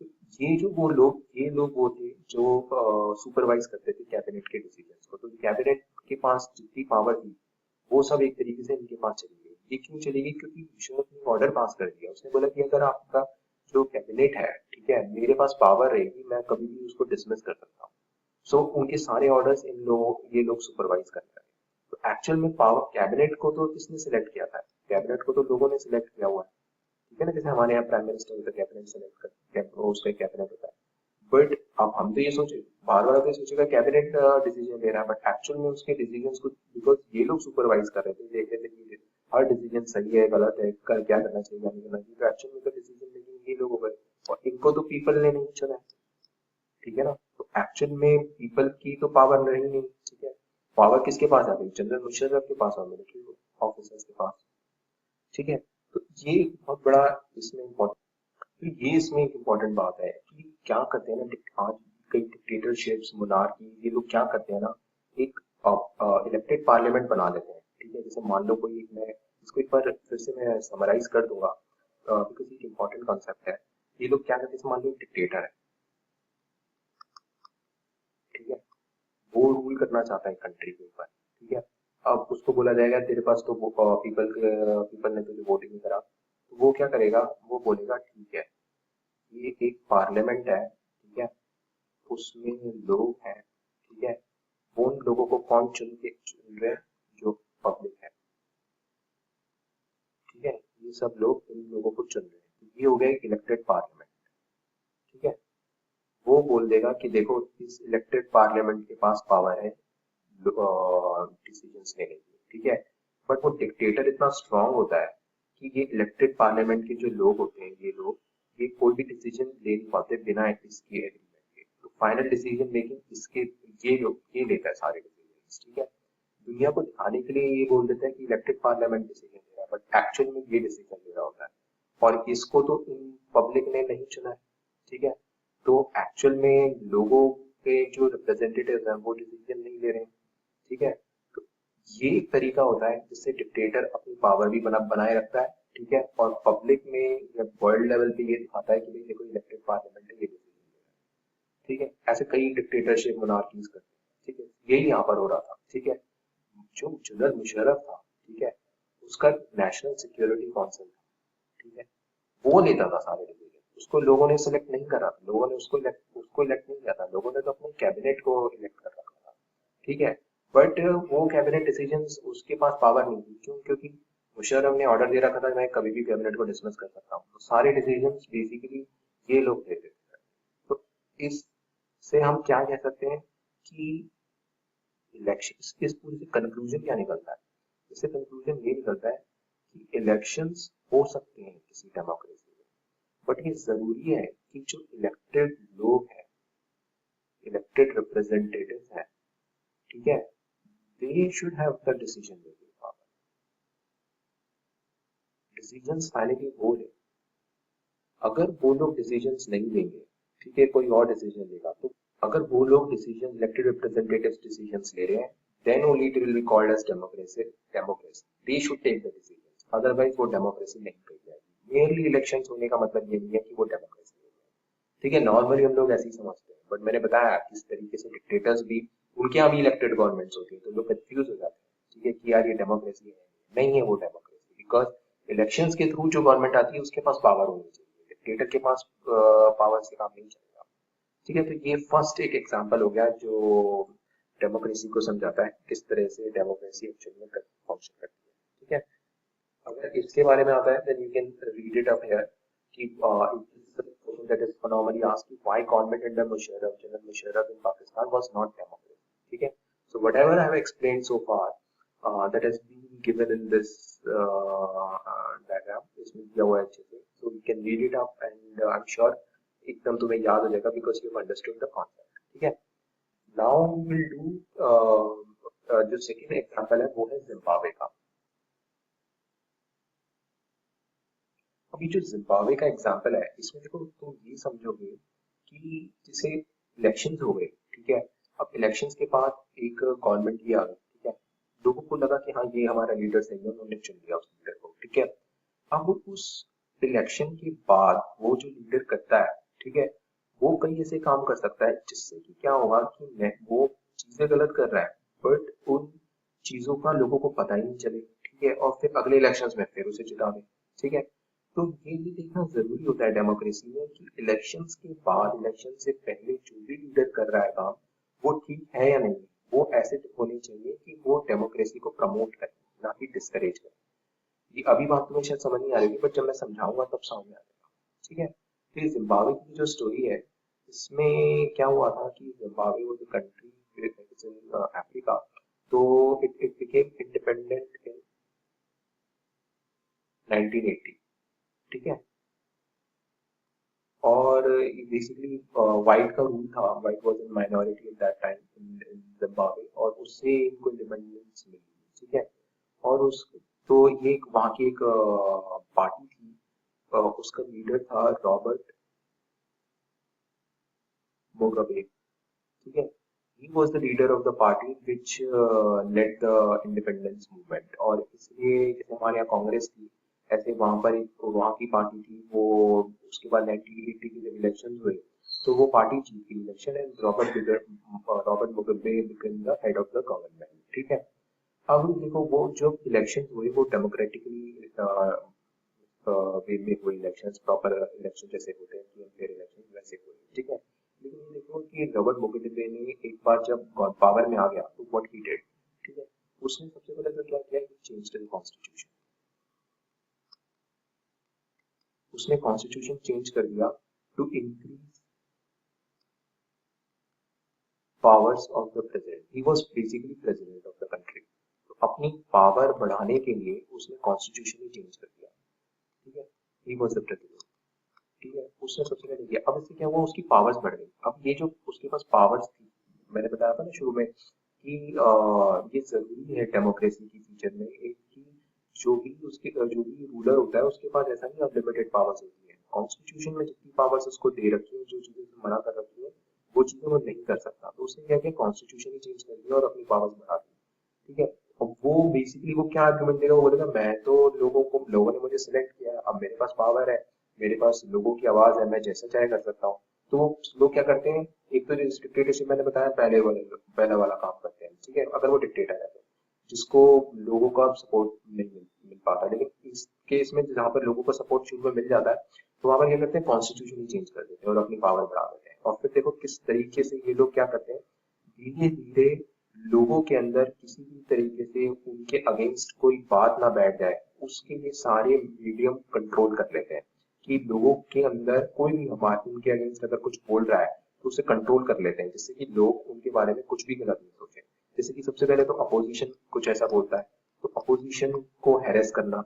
A: तो ये लोग वो थे जो सुपरवाइज करते थे कैबिनेट के डिसीजंस को। तो कैबिनेट के पास जितनी पावर थी वो सब एक तरीके से इनके पास चली गई। ये क्यों चली गई? क्योंकि ईश्वर ने ऑर्डर पास कर दिया। उसने बोला कि अगर आपका जो कैबिनेट है, ठीक है, मेरे पास पावर रहेगी, मैं कभी भी उसको डिसमिस कर सकता हूँ। सो उनके सारे ऑर्डर्स ये लोग सुपरवाइज करते हैं। तो एक्चुअल में पावर कैबिनेट को तो किसने सिलेक्ट किया था? कैबिनेट को तो लोगों ने सिलेक्ट किया हुआ है। ठीक है ना, जैसे हमारे यहाँ प्राइम मिनिस्टर होता है, कैबिनेट सेलेक्ट कर उसका एक कैबिनेट होता है। बट अब हम तो ये सोचे, बार बार तो ये सोचेगा कैबिनेट डिसीजन ले रहा है, बट एक्चुअल में उसके डिसीजंस को बिकॉज ये लोग सुपरवाइज कर रहे थे, देख रहे थे कि हर डिसीजन सही है गलत है, क्या करना चाहिए क्या नहीं करना चाहिए। तो एक्चुअल में तो डिसीजन मेकिंग ये लोग हो गए, और इनको तो पीपल ने नहीं चुना है। ठीक है ना, तो एक्चुअल में पीपल की तो पावर रही नहीं। ठीक है, पावर किसके पास आ गई? जनरल मुशर्रफ के पास, और मिलिट्री ऑफिसर्स के पास। ठीक है, तो ये एक बहुत बड़ा इसमें तो ये इसमें एक इम्पोर्टेंट बात है कि क्या करते हैं ना, आज कई डिक्टेटरशिप्स, मोनार्की, ये लोग क्या करते हैं ना, एक इलेक्टेड पार्लियामेंट बना लेते हैं। ठीक है, जैसे मान लो कोई, मैं इसको एक बार फिर से मैं समराइज कर दूंगा बिकॉज एक इम्पोर्टेंट कॉन्सेप्ट है। ये लोग क्या करते हैं, जैसे मान लो एक डिक्टेटर है, ठीक है, वो रूल करना चाहता है कंट्री के ऊपर। ठीक है, अब उसको बोला जाएगा तेरे पास तो पीपल ने तुझे वोट ही नहीं करा, तो वो क्या करेगा? वो बोलेगा ठीक है, ये एक पार्लियामेंट है, ठीक है, उसमें लोग हैं, ठीक है, उन लोगों को कौन चुन रहे हैं? जो पब्लिक है। ठीक है, ये सब लोग इन लोगों को चुन रहे हैं, तो ये हो गया एक इलेक्टेड पार्लियामेंट। ठीक है, वो बोल देगा कि देखो, इस इलेक्टेड पार्लियामेंट के पास पावर है डिसीजंस लेने की। ठीक है, बट वो डिक्टेटर इतना स्ट्रांग होता है कि ये इलेक्टेड पार्लियामेंट के जो लोग होते हैं, ये कोई भी डिसीजन ले नहीं पाते बिना इसकी एग्रीमेंट के। तो फाइनल डिसीजन मेकिंग इसके ये लेता है सारे डिसीजन। ठीक है, दुनिया को दिखाने के लिए ये बोल देता है कि इलेक्टेड पार्लियामेंट डिसीजन ले रहा है, बट एक्चुअल में ये डिसीजन ले रहा होता है, और इसको तो इन पब्लिक ने नहीं चुना है। ठीक है, तो एक्चुअल में लोगों के जो रिप्रेजेंटेटिव हैं वो डिसीजन नहीं ले रहे हैं। ठीक है, तो ये एक तरीका होता है जिससे डिक्टेटर अपनी पावर भी बनाए रखता है। ठीक है, और पब्लिक में या वर्ल्ड लेवल पे ये दिखाता है कि भाई देखो, इलेक्टेड पार्लियामेंट है, ये डिसीजन ले रहा है। ठीक है, ऐसे कई डिक्टेटरशिप मोनार्कीज करते हैं। ठीक है, यही यहाँ पर हो रहा था। ठीक है, जो जनरल मुशर्रफ था, ठीक है, उसका नेशनल सिक्योरिटी काउंसिल था। ठीक है, वो लेता था सारे डिसीजन, उसको लोगों ने सिलेक्ट नहीं करा था, लोगों ने उसको इलेक्ट नहीं किया था, लोगों ने तो अपने कैबिनेट को इलेक्ट कर रखा था। ठीक है, बट वो कैबिनेट डिसीजंस उसके पास पावर नहीं थी। क्यों? क्योंकि मुशर्रफ ने ऑर्डर दे रखा था, मैं कभी भी कैबिनेट को डिसमिस कर सकता हूँ। तो सारे डिसीजंस बेसिकली ये लोग लेते थे। तो इससे हम क्या कह सकते हैं कि इलेक्शन, इस पूरे से कंक्लूजन क्या निकलता है? इससे कंक्लूजन ये निकलता है कि इलेक्शंस हो सकते हैं किसी डेमोक्रेसी में, बट ये जरूरी है कि जो इलेक्टेड लोग हैं, इलेक्टेड रिप्रेजेंटेटिव हैं, ठीक है, they should have the decision making power. Decisions finally वो ले, अगर वो लोग डिसीजंस नहीं लेंगे, ठीक है, कोई और डिसीजन लेगा, तो अगर वो लोग डिसीजन, इलेक्टेड रिप्रेजेंटेटिव्स डिसीजंस ले रहे हैं, then only it will be called as democracy. They should take the decisions, otherwise वो डेमोक्रेसी नहीं कही जाएगी। मेनली इलेक्शंस होने का मतलब ये नहीं है कि वो डेमोक्रेसी है। ठीक है, नॉर्मली हम लोग ऐसे ही समझते हैं, बट मैंने बताया किस तरीके से डिक्टेटर्स भी, उनके यहाँ भी इलेक्टेड गवर्नमेंट्स होती है, तो लोग कंफ्यूज हो जाते हैं। ठीक है, कि यार ये डेमोक्रेसी है, नहीं है वो डेमोक्रेसी, बिकॉज इलेक्शंस के थ्रू जो गवर्नमेंट आती है उसके पास पावर होनी चाहिए, डिक्टेटर के पास पावर से काम नहीं चलेगा। ठीक है, तो ये फर्स्ट एक एग्जांपल हो गया जो डेमोक्रेसी को समझाता है किस तरह से डेमोक्रेसी एक्चुअली में फंक्शन करती है। ठीक है, अगर इसके बारे में आता है then you can read it up here कि it is a question that is normally asked, why government under Musharraf, General Musharraf in Pakistan was not democratic. ठीक है, so whatever I have explained so far that has been given in this diagram, इसमें दिया हुआ है अच्छे से, so you can read it up and I'm sure एकदम तुम्हें याद हो जाएगा because you have understood the concept. ठीक है, now we will do जो सेकेंड एग्जाम्पल है वो है जिम्बाब्वे का। अभी जो जिम्बाब्वे का एग्जाम्पल है, इसमें देखो तुम ये समझोगे कि जैसे इलेक्शंस हो गए, ठीक है, अब इलेक्शंस के बाद एक गवर्नमेंट की आ गई। ठीक है, लोगों को लगा कि हाँ ये हमारा लीडर सही है, उन्होंने चुन लिया उस लीडर को। ठीक है, अब उस इलेक्शन के बाद वो जो लीडर करता है, ठीक है, वो कई ऐसे काम कर सकता है जिससे कि क्या होगा कि वो चीजें गलत कर रहा है, बट उन चीजों का लोगों को पता ही नहीं चले, ठीक है, और फिर अगले इलेक्शंस में फिर उसे जिता दे, ठीक है। तो ये भी देखना जरूरी होता है डेमोक्रेसी में कि इलेक्शंस के बाद, इलेक्शन से पहले जो भी लीडर कर रहा है काम, वो ठीक है या नहीं। वो ऐसे होने चाहिए कि वो डेमोक्रेसी को प्रमोट करे, ना कि डिस्करेज करे। ये अभी बात तुम्हें शायद समझ नहीं आ रही होगी, बट जब मैं समझाऊंगा तब समझ में आ जाएगा, ठीक है। तो ये जिम्बाब्वे की जो स्टोरी है, इसमें क्या हुआ था कि Zimbabwe was a country in Africa, तो it it became independent in 1980, ठीक है। और बेसिकली वाइट का रूल था, white was in minority at that time in Zimbabwe, और उससे इनको इंडिपेंडेंस मिली, ठीक है। और उस तो ये वहाँ की एक पार्टी थी, उसका लीडर था रॉबर्ट मुगाबे, ठीक है। He was the leader of the party which lead the independence movement. और इसलिए जैसे हमारे यहाँ कांग्रेस थी, ऐसे वहां पर एक वहाँ की पार्टी थी वो, उसके बाद 1980 के जब इलेक्शन हुए तो वो पार्टी जीती election, and Robert Mugabe became the head of the government, ठीक है। अब देखो वो जो इलेक्शन हुए वो डेमोक्रेटिकली वे में हुए इलेक्शंस, प्रॉपर इलेक्शन जैसे होते हैं कि फेयर इलेक्शन वैसे हुए, ठीक है। लेकिन ये देखो कि रॉबर्ट मुगाबे ने एक बार जब पावर में आ गया तो व्हाट ही डिड, ठीक है, उसने सबसे पहले तो क्या किया, चेंज द कॉन्स्टिट्यूशन। उसने कॉन्स्टिट्यूशन चेंज कर दिया to increase powers of the president. He was basically president of the country, तो अपनी पावर बढ़ाने के लिए उसने कॉन्स्टिट्यूशन ही चेंज कर दिया, ठीक है। ही वाज द प्रेसिडेंट, ठीक है, उसने सबसे पहले किया। अब इससे क्या हुआ, उसकी पावर्स बढ़ गई। अब ये जो उसके पास पावर्स थी, मैंने बताया था ना शुरू में कि ये जरूरी है डेमोक्रेसी की फीचर में एक कि जो भी रूलर होता है उसके पास ऐसा नहीं अनलिमिटेड पावर्स होती है। कॉन्स्टिट्यूशन में जितनी पावर्स उसको दे रखी है, जो चीजें उसने मना कर रखी है, वो चीजें वो नहीं कर सकता। तो उसने क्या किया, कॉन्स्टिट्यूशन ही चेंज कर दिया और अपनी पावर्स बढ़ा दी, ठीक है। अब वो बेसिकली वो क्या आर्गुमेंट देगा, वो बोलेगा मैं तो लोगों ने मुझे सिलेक्ट किया है, अब मेरे पास पावर है, मेरे पास लोगों की आवाज है, मैं जैसा चाहे कर सकता हूँ। तो वो लोग क्या करते हैं, एक तो डिक्टेटरशिप मैंने बताया पहले वाला काम करते हैं, ठीक है, अगर वो डिक्टेटर है तो, जिसको लोगों का सपोर्ट नहीं मिल पाता। लेकिन इस केस में जहाँ पर लोगों का सपोर्ट शुरू में मिल जाता है, तो वहां पर क्या करते हैं, कॉन्स्टिट्यूशन ही चेंज कर देते हैं और अपनी पावर बढ़ा देते हैं। और फिर देखो किस तरीके से ये लोग क्या करते हैं, धीरे धीरे लोगों के अंदर किसी भी तरीके से उनके अगेंस्ट कोई बात ना बैठ जाए, उसके लिए सारे मीडियम कंट्रोल कर लेते हैं कि लोगों के अंदर कोई भी हमारे उनके अगेंस्ट अगर कुछ बोल रहा है तो उसे कंट्रोल कर लेते हैं, जिससे कि लोग उनके बारे में कुछ भी गलत नहीं सोचे। जैसे कि सबसे पहले तो अपोजिशन कुछ ऐसा बोलता है, तो अपोजिशन को हैरेस करना,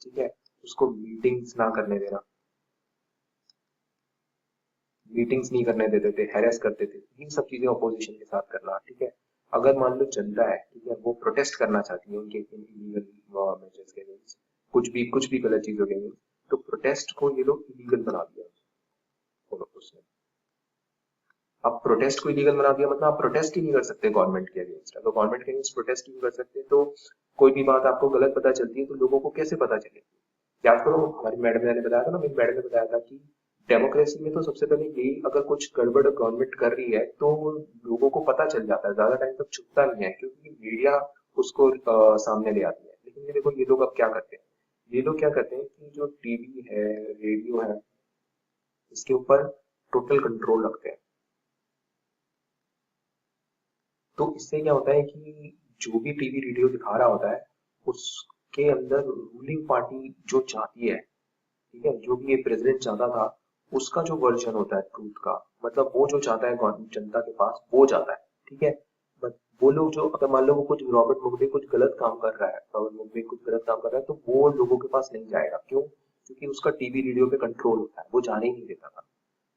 A: ठीक है, उसको मीटिंग्स ना करने देना, मीटिंग्स नहीं करने देते थे, हैरेस करते थे, ये सब चीजें अपोजिशन के साथ करना, ठीक है। अगर मान लो जनता है, ठीक है, वो प्रोटेस्ट करना चाहती है उनके इलीगल मेजर्स के अगेंस्ट, कुछ भी गलत चीजों के अगेंस्ट, तो प्रोटेस्ट को ये लोग इलीगल बना दिया उसने। अब प्रोटेस्ट को इलीगल बना दिया मतलब आप प्रोटेस्ट ही नहीं कर सकते गवर्नमेंट के अगेंस्ट। अगर गवर्नमेंट के अगेंस्ट प्रोटेस्ट नहीं कर सकते तो कोई भी बात आपको गलत पता चलती है तो लोगों को कैसे पता चलेगी। याद करो हमारी मैडम ने बताया था ना, मेरी मैडम ने बताया था कि डेमोक्रेसी में तो सबसे पहले यही, अगर कुछ गड़बड़ गवर्नमेंट कर रही है तो लोगों को पता चल जाता है, ज्यादा टाइम तक छुपता नहीं है, क्योंकि मीडिया उसको सामने ले आती है। लेकिन ये देखो ये लोग अब क्या करते हैं, ये लोग क्या करते हैं कि जो टीवी है, रेडियो है, इसके ऊपर टोटल कंट्रोल रखते हैं। तो इससे क्या होता है कि जो भी टीवी रेडियो दिखा रहा होता है, उसके अंदर रूलिंग पार्टी जो चाहती है, ठीक है, जो भी ये प्रेसिडेंट चाहता था, उसका जो वर्जन होता है ट्रूथ का, मतलब वो जो चाहता है जनता के पास वो जाता है, ठीक है। बट वो लोग जो, अगर मान लो वो कुछ रॉबर्ट मुगाबे कुछ गलत काम कर रहा है, रॉबर्ट मुगाबे कुछ गलत काम कर रहा है, तो वो लोगों के पास नहीं जाएगा। क्यों? क्योंकि उसका टीवी रेडियो पे कंट्रोल होता है, वो जाने ही नहीं देता था,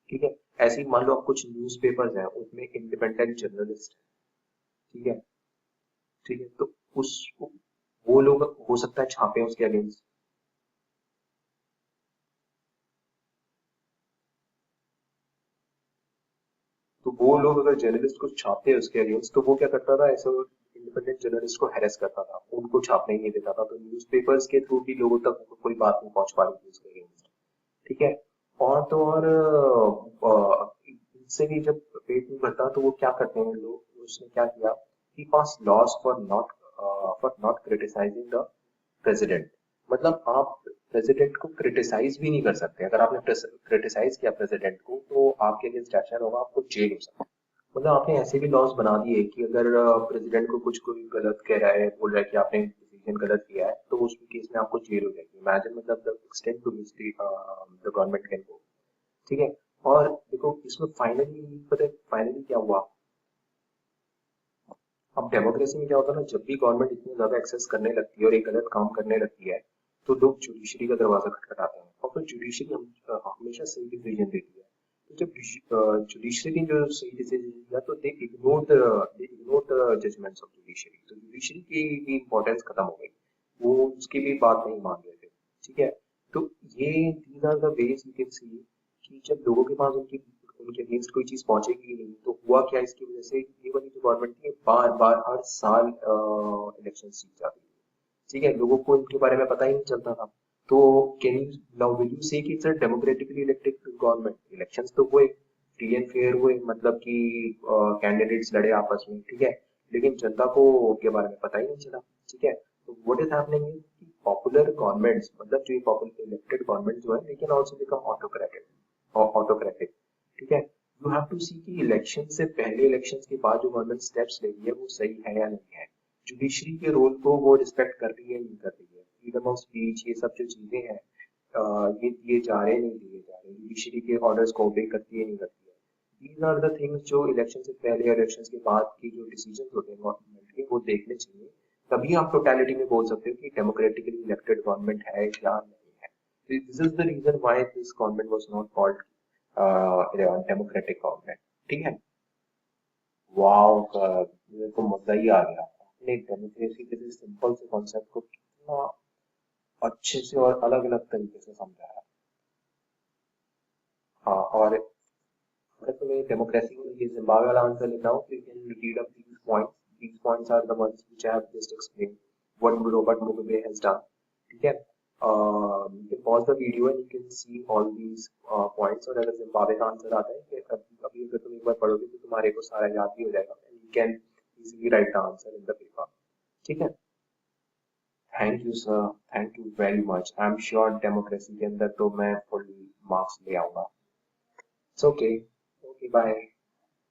A: ठीक है। ऐसे ही मान लो अब कुछ न्यूज़पेपर्स हैं, उसमें इंडिपेंडेंट जर्नलिस्ट, ठीक है, ठीक है, तो उस वो लोग हो सकता है छापे उसके अगेंस्ट। तो वो लोग अगर जर्नलिस्ट को छापते हैं उसके अगेंस्ट, तो वो क्या करता था, ऐसे इंडिपेंडेंट जर्नलिस्ट को हैरेस करता था, उनको छापने ही नहीं देता था, तो न्यूज़पेपर्स के थ्रू भी लोगों तक कोई बात नहीं पहुंच पा रही थी उसके अगेंस्ट, ठीक है। और तो और इससे भी जब पेट नहीं भरता तो वो क्या करते हैं लोग, उसने क्या किया कि pass laws for not criticising the president. मतलब आप प्रेसिडेंट को क्रिटिसाइज भी नहीं कर सकते। अगर आपने क्रिटिसाइज किया प्रेसिडेंट को तो आपके अगेंस्ट एक्शन होगा, आपको जेल हो सकता है। मतलब आपने ऐसे भी लॉज बना दिए कि अगर प्रेसिडेंट को कुछ कोई गलत कह रहा है, बोल रहा है कि आपने डिसीजन गलत किया है, तो उस केस में आपको जेल हो जाएगी। इमेजिन मतलब the extent to which the government can go. ठीक है। और देखो इसमें फाइनली पता है फाइनली क्या हुआ। अब डेमोक्रेसी में क्या होता है ना, जब भी गवर्नमेंट इतनी ज्यादा एक्सेस करने लगती है और एक गलत काम करने लगती है, तो लोग जुडिशरी का दरवाजा खटखटाते हैं और फिर जुडिशरी हमेशा सही डिसीजन देती है। तो जब जुडिशरी ने जो सही डिसीजन दिया तो दे ignore the judgements of judiciary, तो जुडिशरी की भी इंपॉर्टेंस खत्म हो गई। वो उसकी भी बात नहीं मान रहे थे। ठीक है। तो ये these are the ways you can see कि जब लोगों के पास उनके अगेंस्ट कोई चीज पहुंचेगी ही नहीं तो हुआ क्या इसकी वजह से, ये वाली जो गवर्नमेंट थी बार बार हर साल इलेक्शन जीत जाती है। ठीक है। लोगों को इनके बारे में पता ही नहीं चलता था। तो can you now will you से कि it's a democratically elected government, elections तो हुए, फ्री एंड फेयर हुए, मतलब कि कैंडिडेट्स लड़े आपस में। ठीक है। लेकिन जनता को के बारे में पता ही नहीं चला। ठीक है। तो व्हाट इज हैपनिंग इज कि पॉपुलर गवर्नमेंट्स, मतलब जो पॉपुलर इलेक्टेड गवर्नमेंट जो है, they can also become autocratic. ठीक है। यू हैव टू सी कि इलेक्शन से पहले इलेक्शन के बाद जो गवर्नमेंट स्टेप्स ले रही है वो सही है या नहीं है। जुडिशरी के रोल को वो रिस्पेक्ट कर रही है नहीं कर रही है, फ्रीडम ऑफ स्पीच, ये सब जो चीजें हैं ये दिए जा रहे नहीं दिए जा रहे, जुडिशरी के ऑर्डर्स को ओबे करती है नहीं करती है। दीज आर द थिंग्स जो इलेक्शन से पहले और इलेक्शन के बाद की जो डिसीजन होते हैं गवर्नमेंट के, वो देखने चाहिए। तभी आप टोटलिटी में बोल सकते हो कि डेमोक्रेटिकली इलेक्टेड गवर्नमेंट है या नहीं है। This is the reason why this government was not called democratic government. ठीक है। वाओ मेरे को मजा ही आ गया, अपने डेमोक्रेसी के सिंपल से कॉन्सेप्ट को कितना अच्छे से और अलग अलग तरीके से समझाया। हाँ। और अगर तुम्हें डेमोक्रेसी में ये जिम्बाब्वे वाला आंसर लिखना हो तो you can read up these points. These points are the ones which I have just explained what Robert Mugabe has done। ठीक है। you can pause the video and you can see all these points। और अगर Zimbabwe का answer आता है कि अभी अगर तुम एक बार पढ़ोगे तो तुम्हारे को सारा याद भी हो जाएगा and you can easily write the answer in the paper। ठीक है। Thank you sir, thank you very much. I am sure democracy के अंदर तो मैं फुल मार्क्स ले आऊंगा। It's okay. Okay bye.